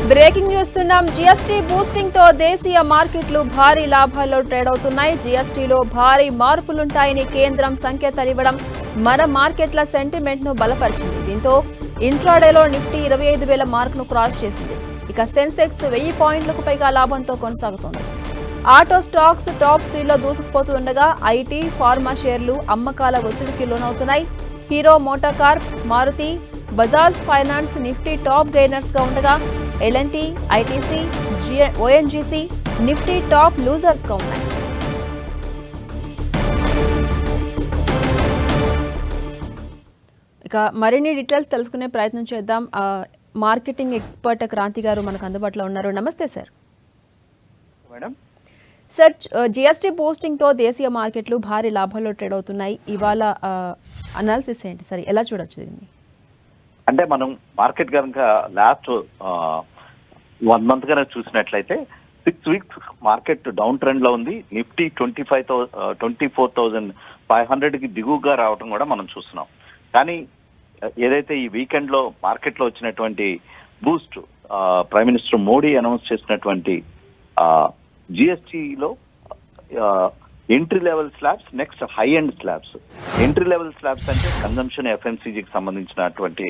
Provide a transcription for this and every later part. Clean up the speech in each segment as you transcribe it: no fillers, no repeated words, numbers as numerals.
Breaking news తున్నాం. GST boosting తో దేశీయ మార్కెట్లు భారీ లాభాల్లో ట్రేడ్ అవుతున్నాయి. జీఎస్టీలో భారీ మార్పులుంటాయని కేంద్రం సంకేతాలివ్వడం మన మార్కెట్ల సెంటిమెంట్ ను బలపరిచింది. దీంతో ఇంట్రాడేలో నిఫ్టీ 25,000 మార్క్ ను క్రాస్ చేసింది. ఇక సెన్సెక్స్ 1000 పాయింట్లకు పైగా లాభంతో కొనసాగుతోంది. ఆటో స్టాక్స్ టాప్ 3లో దూసుకుపోతుండగా ఐటీ, ఫార్మా షేర్లు అమ్మకాల ఒత్తిడికి లోనవుతున్నాయి. Hero MotoCorp, Maruti, Bajaj finance Nifty top gainers గా ఉండగా LNT, ITC, ONGC Nifty top losers గా ఉన్నాయి. ఇక మరిన్ని డీటెయిల్స్ తెలుసుకునే ప్రయత్నం చేద్దాం. మార్కెటింగ్ ఎక్స్పర్ట్ క్రాంతి గారు మనకు అందుబాటులో ఉన్నారు. నమస్తే sir. Madam sir, GST boosting తో దేశీయ మార్కెట్లు భారీ లాభాల్లో ట్రేడ్ అవుతున్నాయి. ఇవాళ అనాలిసిస్ ఏంటి సార్, ఎలా చూడొచ్చు దీన్ని? అంటే మనం మార్కెట్ కనుక లాస్ట్ 1 మంత్ కనుక చూసినట్లయితే 6 వీక్స్ మార్కెట్ డౌన్ ట్రెండ్ లో ఉంది. నిఫ్టీ 24,500 కి దిగువగా రావడం కూడా మనం చూస్తున్నాం. కానీ ఏదైతే ఈ వీకెండ్ లో మార్కెట్ లో వచ్చినటువంటి boost, prime minister Modi announce చేసినటువంటి జిఎస్టీలో entry level slabs, next high end slabs. Entry level slabs అంటే కన్జంప్షన్ ఎఫ్ఎంసీజీకి సంబంధించినటువంటి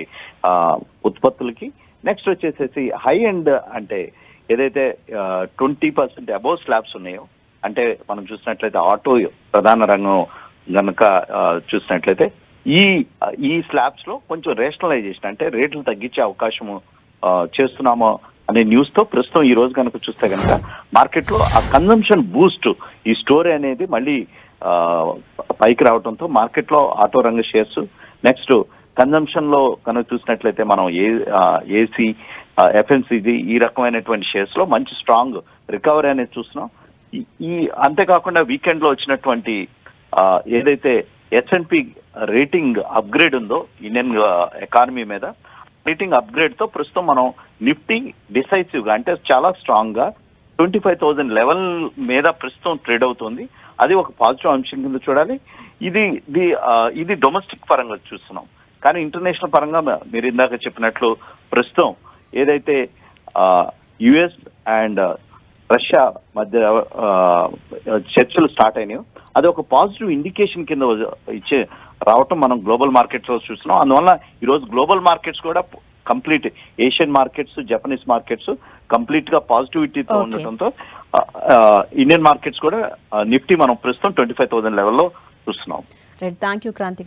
ఉత్పత్తులకి, నెక్స్ట్ వచ్చేసేసి హై ఎండ్ అంటే ఏదైతే 20% అబోవ్ స్లాబ్స్ ఉన్నాయో, అంటే మనం చూసినట్లయితే ఆటో ప్రధాన రంగం గనక చూసినట్లయితే ఈ స్లాబ్స్ లో కొంచెం రేషనలైజేషన్, అంటే రేట్లు తగ్గించే అవకాశము చేస్తున్నామో అనే న్యూస్ తో ప్రస్తుతం ఈ రోజు కనుక చూస్తే కనుక మార్కెట్ లో ఆ కన్జంప్షన్ బూస్ట్, ఈ స్టోరీ అనేది మళ్ళీ పైకి రావడంతో మార్కెట్ లో ఆటో రంగ షేర్స్, నెక్స్ట్ కన్జంప్షన్ లో కనుక చూసినట్లయితే మనం ఏసీ, ఎఫ్ఎంసీజీ ఈ రకమైనటువంటి షేర్స్ లో మంచి స్ట్రాంగ్ రికవరీ అనేది చూస్తున్నాం. అంతేకాకుండా వీకెండ్ లో వచ్చినటువంటి ఏదైతే S&P రేటింగ్ అప్గ్రేడ్ ఉందో ఇండియన్ ఎకానమీ మీద, రేటింగ్ అప్గ్రేడ్ తో ప్రస్తుతం మనం నిఫ్టీ డిసైసివ్ గా, అంటే చాలా స్ట్రాంగ్ గా 25,000 లెవెల్ మీద ప్రస్తుతం ట్రేడ్ అవుతుంది. అది ఒక పాజిటివ్ అంశం కింద చూడాలి. ఇది డొమెస్టిక్ పరంగా చూస్తున్నాం. కానీ ఇంటర్నేషనల్ పరంగా మీరు ఇందాక చెప్పినట్లు ప్రస్తుతం ఏదైతే యుఎస్ అండ్ రష్యా మధ్య చర్చలు స్టార్ట్ అయినాయో అది ఒక పాజిటివ్ ఇండికేషన్ కింద ఇచ్చే రావటం మనం గ్లోబల్ మార్కెట్స్ లో చూస్తున్నాం. అందువల్ల ఈరోజు గ్లోబల్ మార్కెట్స్ కూడా complete, Asian markets, Japanese markets complete గా పాజిటివిటీతో ఉండటంతో ఇండియన్ మార్కెట్స్ కూడా నిఫ్టీ మనం ప్రస్తుతం 25,000 లెవెల్లో చూస్తున్నాం. థ్యాంక్ యూ క్రాంతి గారు.